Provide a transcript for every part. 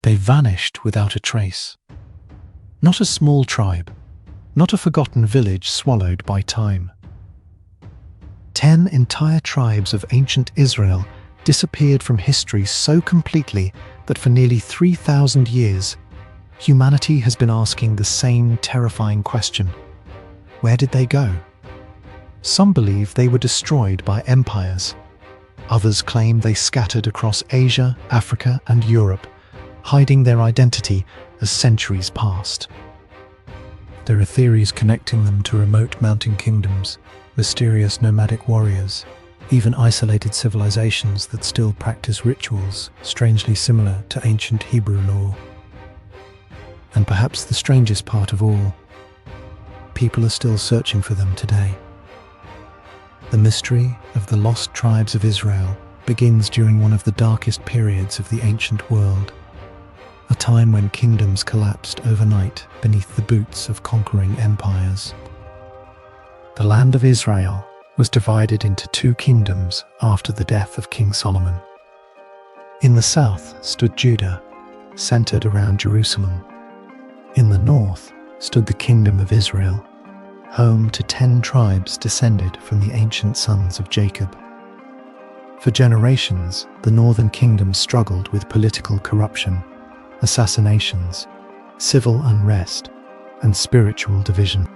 They vanished without a trace. Not a small tribe, not a forgotten village swallowed by time. 10 entire tribes of ancient Israel disappeared from history so completely that for nearly 3,000 years, humanity has been asking the same terrifying question. Where did they go? Some believe they were destroyed by empires. Others claim they scattered across Asia, Africa, and Europe, hiding their identity as centuries passed. There are theories connecting them to remote mountain kingdoms, mysterious nomadic warriors, even isolated civilizations that still practice rituals strangely similar to ancient Hebrew law. And perhaps the strangest part of all, people are still searching for them today. The mystery of the lost tribes of Israel begins during one of the darkest periods of the ancient world, a time when kingdoms collapsed overnight beneath the boots of conquering empires. The land of Israel was divided into 2 kingdoms after the death of King Solomon. In the south stood Judah, centered around Jerusalem. In the north stood the Kingdom of Israel, home to 10 tribes descended from the ancient sons of Jacob. For generations, the northern kingdom struggled with political corruption, assassinations, civil unrest, and spiritual division.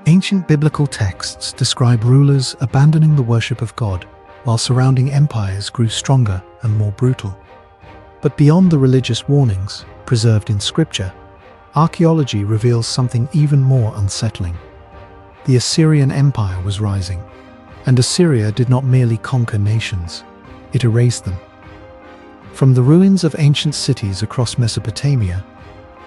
Ancient biblical texts describe rulers abandoning the worship of God, while surrounding empires grew stronger and more brutal. But beyond the religious warnings preserved in Scripture, archaeology reveals something even more unsettling. The Assyrian Empire was rising, and Assyria did not merely conquer nations, it erased them. From the ruins of ancient cities across Mesopotamia,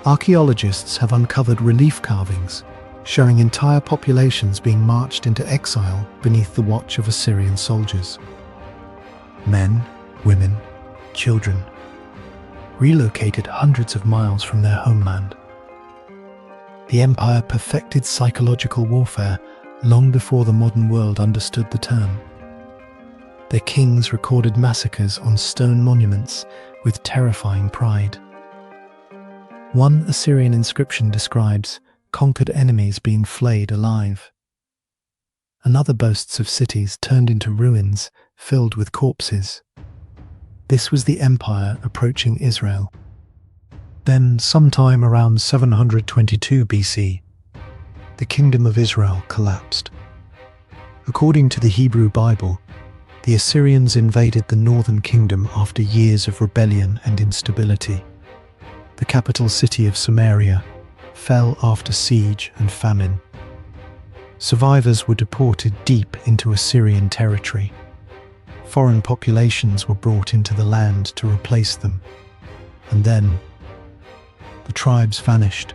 archaeologists have uncovered relief carvings showing entire populations being marched into exile beneath the watch of Assyrian soldiers. Men, women, children, relocated hundreds of miles from their homeland. The empire perfected psychological warfare long before the modern world understood the term. Their kings recorded massacres on stone monuments with terrifying pride. One Assyrian inscription describes conquered enemies being flayed alive. Another boasts of cities turned into ruins filled with corpses. This was the empire approaching Israel. Then, sometime around 722 BC, the Kingdom of Israel collapsed. According to the Hebrew Bible, the Assyrians invaded the northern kingdom after years of rebellion and instability. The capital city of Samaria fell after siege and famine. Survivors were deported deep into Assyrian territory. Foreign populations were brought into the land to replace them. And then, the tribes vanished.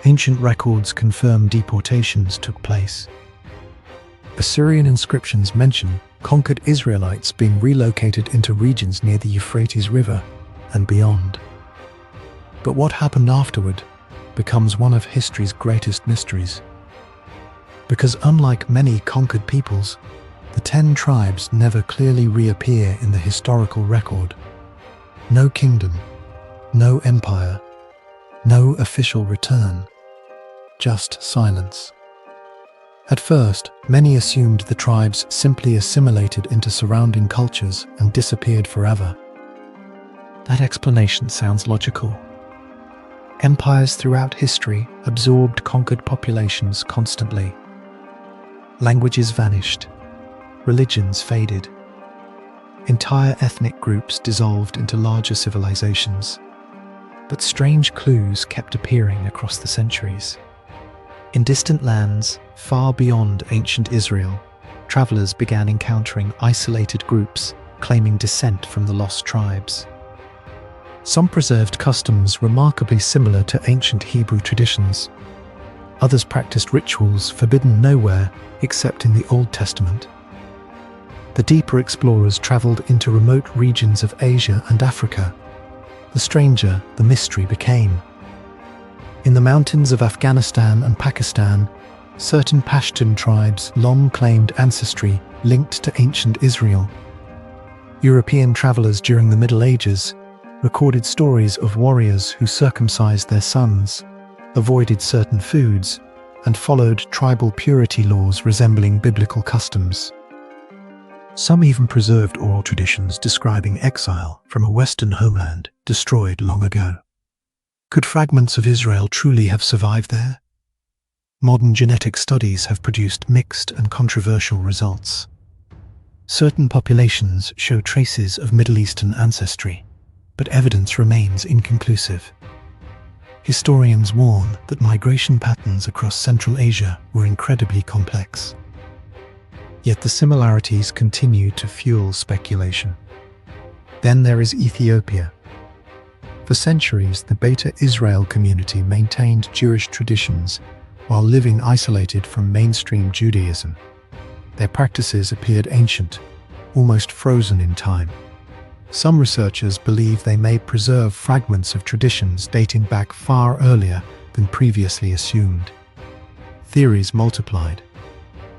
Ancient records confirm deportations took place. Assyrian inscriptions mention conquered Israelites being relocated into regions near the Euphrates River and beyond. But what happened afterward becomes one of history's greatest mysteries. Because unlike many conquered peoples, the 10 tribes never clearly reappear in the historical record. No kingdom, no empire, no official return, just silence. At first, many assumed the tribes simply assimilated into surrounding cultures and disappeared forever. That explanation sounds logical. Empires throughout history absorbed conquered populations constantly. Languages vanished, religions faded, entire ethnic groups dissolved into larger civilizations. But strange clues kept appearing across the centuries. In distant lands, far beyond ancient Israel, travelers began encountering isolated groups claiming descent from the lost tribes. Some preserved customs remarkably similar to ancient Hebrew traditions. Others practiced rituals forbidden nowhere except in the Old Testament. The deeper explorers traveled into remote regions of Asia and Africa. The stranger the mystery became. In the mountains of Afghanistan and Pakistan, certain Pashtun tribes long claimed ancestry linked to ancient Israel. European travelers during the Middle Ages recorded stories of warriors who circumcised their sons, avoided certain foods, and followed tribal purity laws resembling biblical customs. Some even preserved oral traditions describing exile from a Western homeland destroyed long ago. Could fragments of Israel truly have survived there? Modern genetic studies have produced mixed and controversial results. Certain populations show traces of Middle Eastern ancestry, but evidence remains inconclusive. Historians warn that migration patterns across Central Asia were incredibly complex. Yet the similarities continue to fuel speculation. Then there is Ethiopia. For centuries, the Beta Israel community maintained Jewish traditions while living isolated from mainstream Judaism. Their practices appeared ancient, almost frozen in time. Some researchers believe they may preserve fragments of traditions dating back far earlier than previously assumed. Theories multiplied.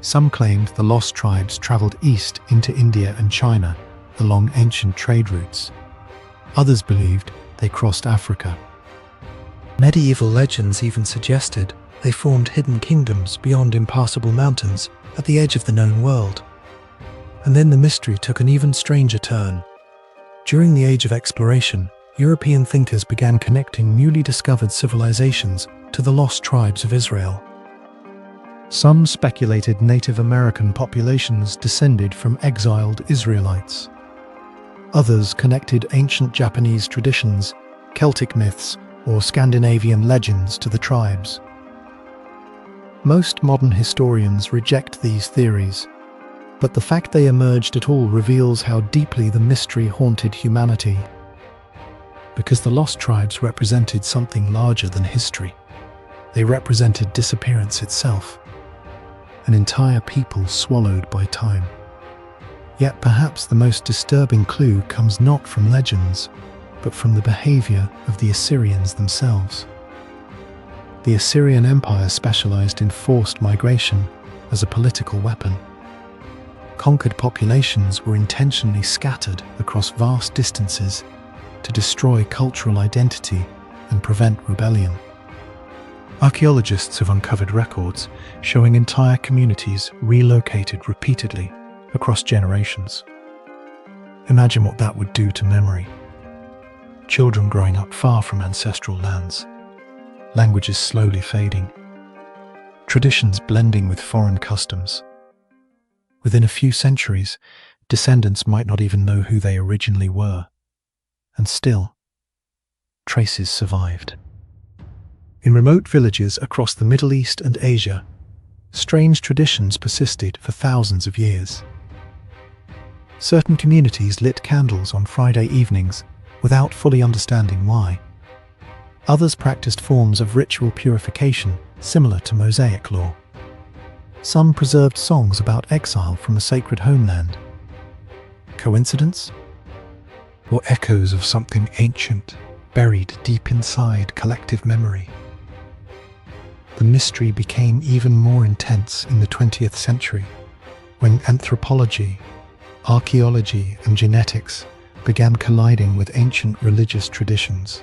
Some claimed the lost tribes traveled east into India and China along ancient trade routes. Others believed they crossed Africa. Medieval legends even suggested they formed hidden kingdoms beyond impassable mountains at the edge of the known world. And then the mystery took an even stranger turn. During the Age of Exploration, European thinkers began connecting newly discovered civilizations to the lost tribes of Israel. Some speculated Native American populations descended from exiled Israelites. Others connected ancient Japanese traditions, Celtic myths, or Scandinavian legends to the tribes. Most modern historians reject these theories, but the fact they emerged at all reveals how deeply the mystery haunted humanity. Because the lost tribes represented something larger than history. They represented disappearance itself, an entire people swallowed by time. Yet perhaps the most disturbing clue comes not from legends, but from the behavior of the Assyrians themselves. The Assyrian Empire specialized in forced migration as a political weapon. Conquered populations were intentionally scattered across vast distances to destroy cultural identity and prevent rebellion. Archaeologists have uncovered records showing entire communities relocated repeatedly across generations. Imagine what that would do to memory. Children growing up far from ancestral lands, languages slowly fading, traditions blending with foreign customs. Within a few centuries, descendants might not even know who they originally were. And still, traces survived. In remote villages across the Middle East and Asia, strange traditions persisted for thousands of years. Certain communities lit candles on Friday evenings without fully understanding why. Others practiced forms of ritual purification similar to Mosaic law. Some preserved songs about exile from a sacred homeland. Coincidence? Or echoes of something ancient, buried deep inside collective memory? The mystery became even more intense in the 20th century, when anthropology, archaeology, and genetics began colliding with ancient religious traditions.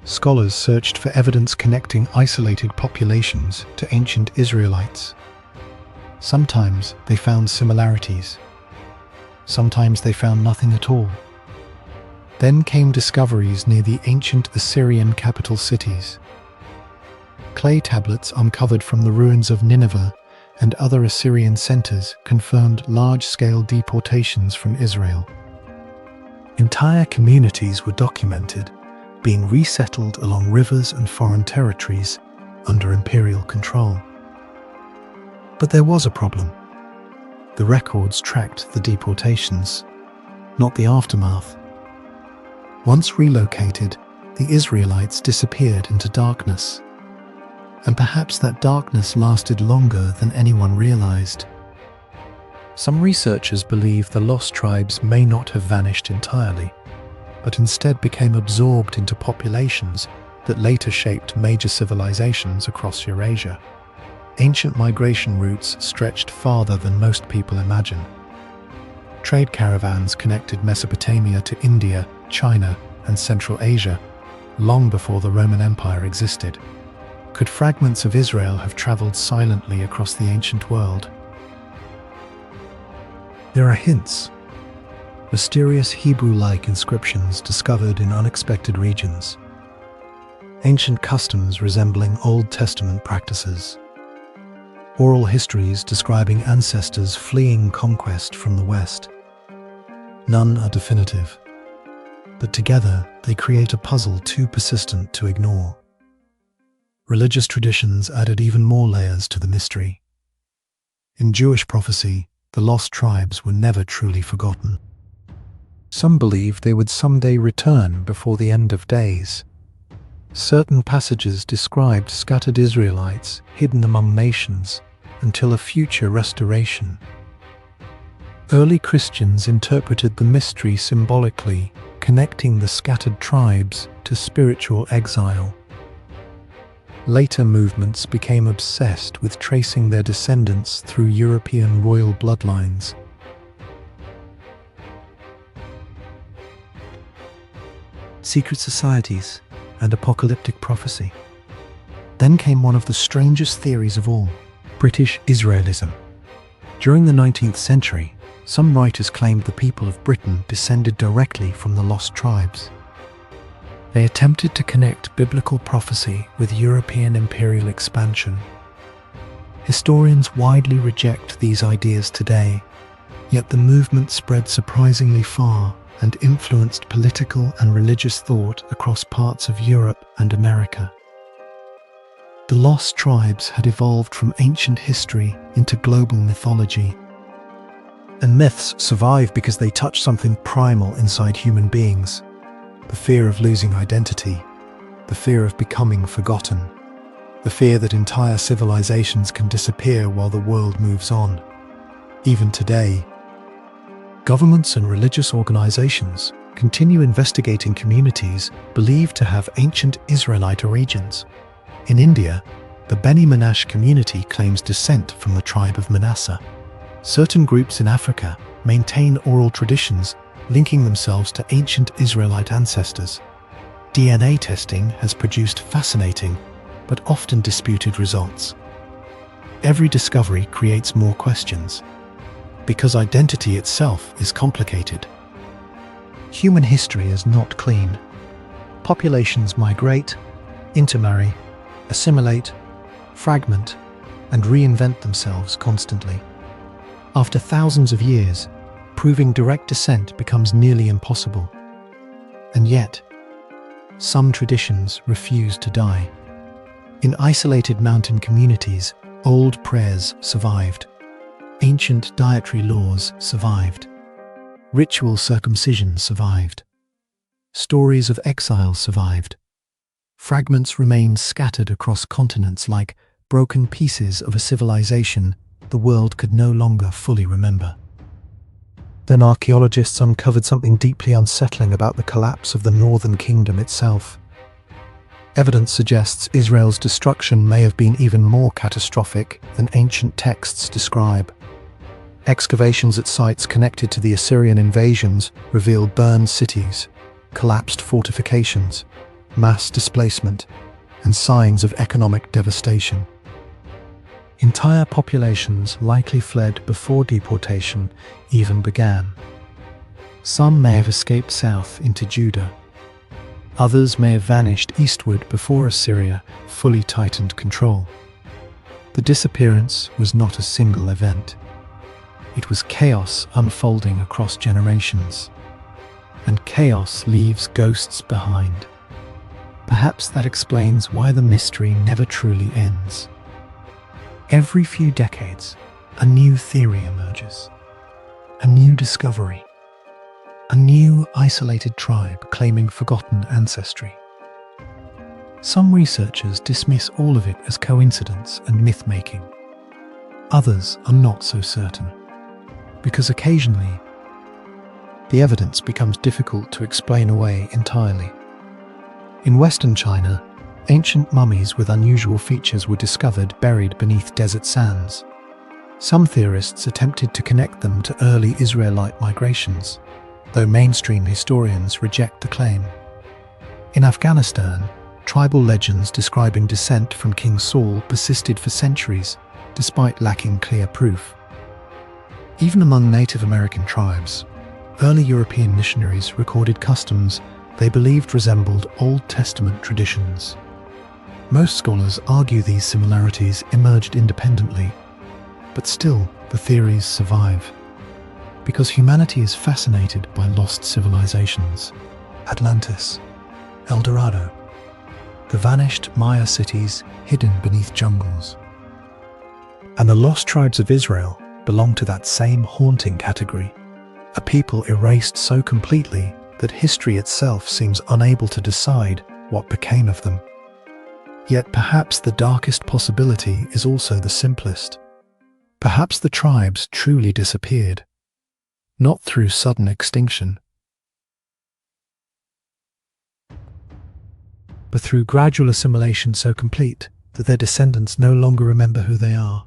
Scholars searched for evidence connecting isolated populations to ancient Israelites. Sometimes they found similarities. Sometimes they found nothing at all. Then came discoveries near the ancient Assyrian capital cities. Clay tablets uncovered from the ruins of Nineveh and other Assyrian centers confirmed large-scale deportations from Israel. Entire communities were documented, being resettled along rivers and foreign territories under imperial control. But there was a problem. The records tracked the deportations, not the aftermath. Once relocated, the Israelites disappeared into darkness. And perhaps that darkness lasted longer than anyone realized. Some researchers believe the lost tribes may not have vanished entirely, but instead became absorbed into populations that later shaped major civilizations across Eurasia. Ancient migration routes stretched farther than most people imagine. Trade caravans connected Mesopotamia to India China and Central Asia, long before the Roman Empire existed. Could fragments of Israel have traveled silently across the ancient world? There are hints. Mysterious Hebrew-like inscriptions discovered in unexpected regions. Ancient customs resembling Old Testament practices. Oral histories describing ancestors fleeing conquest from the West. None are definitive, but together they create a puzzle too persistent to ignore. Religious traditions added even more layers to the mystery. In Jewish prophecy, the lost tribes were never truly forgotten. Some believed they would someday return before the end of days. Certain passages described scattered Israelites hidden among nations until a future restoration. Early Christians interpreted the mystery symbolically, connecting the scattered tribes to spiritual exile. Later movements became obsessed with tracing their descendants through European royal bloodlines. Secret societies and apocalyptic prophecy. Then came one of the strangest theories of all, British Israelism. During the 19th century, some writers claimed the people of Britain descended directly from the lost tribes. They attempted to connect biblical prophecy with European imperial expansion. Historians widely reject these ideas today, yet the movement spread surprisingly far and influenced political and religious thought across parts of Europe and America. The lost tribes had evolved from ancient history into global mythology. And myths survive because they touch something primal inside human beings. The fear of losing identity, the fear of becoming forgotten, the fear that entire civilizations can disappear while the world moves on. Even today, governments and religious organizations continue investigating communities believed to have ancient Israelite origins. In India, the Beni Manasseh community claims descent from the tribe of Manasseh. Certain groups in Africa maintain oral traditions linking themselves to ancient Israelite ancestors. DNA testing has produced fascinating but often disputed results. Every discovery creates more questions, because identity itself is complicated. Human history is not clean. Populations migrate, intermarry, assimilate, fragment, and reinvent themselves constantly. After thousands of years, proving direct descent becomes nearly impossible. And yet, some traditions refuse to die. In isolated mountain communities, old prayers survived. Ancient dietary laws survived. Ritual circumcision survived. Stories of exile survived. Fragments remained scattered across continents like broken pieces of a civilization the world could no longer fully remember. Then archaeologists uncovered something deeply unsettling about the collapse of the Northern Kingdom itself. Evidence suggests Israel's destruction may have been even more catastrophic than ancient texts describe. Excavations at sites connected to the Assyrian invasions revealed burned cities, collapsed fortifications, mass displacement, and signs of economic devastation. Entire populations likely fled before deportation even began. Some may have escaped south into Judah. Others may have vanished eastward before Assyria fully tightened control. The disappearance was not a single event. It was chaos unfolding across generations. And chaos leaves ghosts behind. Perhaps that explains why the mystery never truly ends. Every few decades, a new theory emerges, a new discovery, a new isolated tribe claiming forgotten ancestry. Some researchers dismiss all of it as coincidence and myth-making. Others are not so certain, because occasionally, the evidence becomes difficult to explain away entirely. In Western China, ancient mummies with unusual features were discovered buried beneath desert sands. Some theorists attempted to connect them to early Israelite migrations. though mainstream historians reject the claim. In Afghanistan, tribal legends describing descent from King Saul persisted for centuries, despite lacking clear proof. Even among Native American tribes, early European missionaries recorded customs they believed resembled Old Testament traditions. Most scholars argue these similarities emerged independently, but still the theories survive. Because humanity is fascinated by lost civilizations. Atlantis, El Dorado, the vanished Maya cities hidden beneath jungles. And the lost tribes of Israel belong to that same haunting category, a people erased so completely that history itself seems unable to decide what became of them. Yet perhaps the darkest possibility is also the simplest. Perhaps the tribes truly disappeared, not through sudden extinction, but through gradual assimilation so complete that their descendants no longer remember who they are.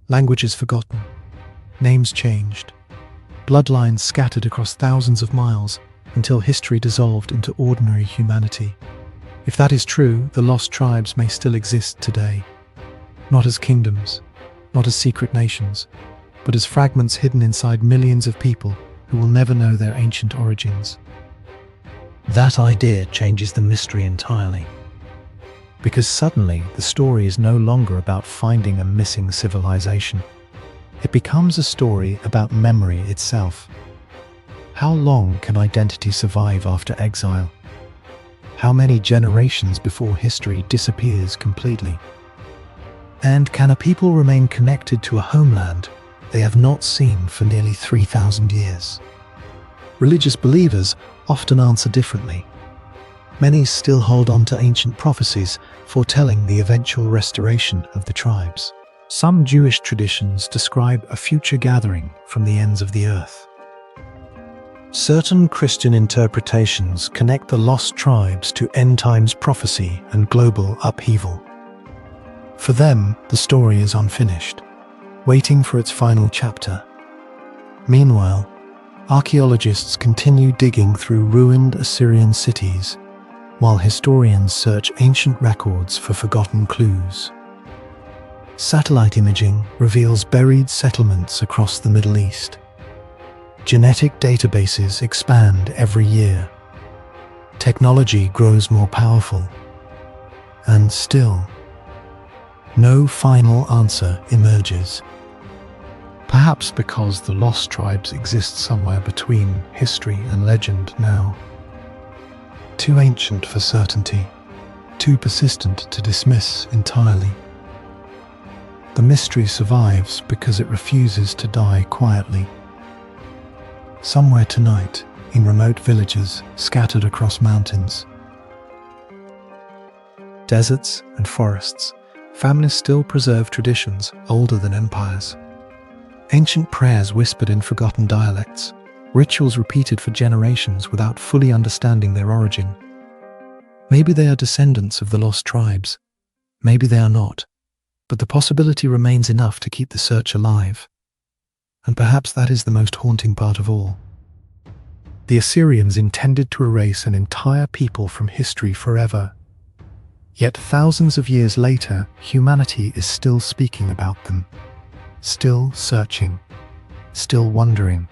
Languages forgotten, names changed, bloodlines scattered across thousands of miles until history dissolved into ordinary humanity. If that is true, the lost tribes may still exist today, not as kingdoms, not as secret nations, but as fragments hidden inside millions of people who will never know their ancient origins. That idea changes the mystery entirely, because suddenly the story is no longer about finding a missing civilization. It becomes a story about memory itself. How long can identity survive after exile? How many generations before history disappears completely? And can a people remain connected to a homeland they have not seen for nearly 3,000 years? Religious believers often answer differently. Many still hold on to ancient prophecies foretelling the eventual restoration of the tribes. Some Jewish traditions describe a future gathering from the ends of the earth. Certain Christian interpretations connect the lost tribes to end times prophecy and global upheaval. For them, the story is unfinished, waiting for its final chapter. Meanwhile, archaeologists continue digging through ruined Assyrian cities, while historians search ancient records for forgotten clues. Satellite imaging reveals buried settlements across the Middle East. Genetic databases expand every year. Technology grows more powerful. And still, no final answer emerges. Perhaps because the lost tribes exist somewhere between history and legend now. Too ancient for certainty, too persistent to dismiss entirely. The mystery survives because it refuses to die quietly. Somewhere tonight, in remote villages scattered across mountains, deserts and forests, families still preserve traditions older than empires. Ancient prayers whispered in forgotten dialects, rituals repeated for generations without fully understanding their origin. Maybe they are descendants of the lost tribes. Maybe they are not. But the possibility remains enough to keep the search alive. And perhaps that is the most haunting part of all. The Assyrians intended to erase an entire people from history forever. Yet thousands of years later, humanity is still speaking about them, still searching, still wondering,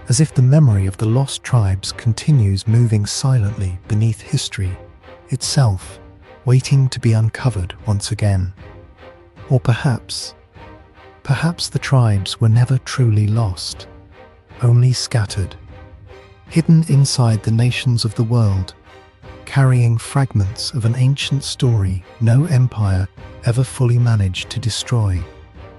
as if the memory of the lost tribes continues moving silently beneath history itself, waiting to be uncovered once again. Or perhaps the tribes were never truly lost, only scattered, hidden inside the nations of the world, carrying fragments of an ancient story no empire ever fully managed to destroy.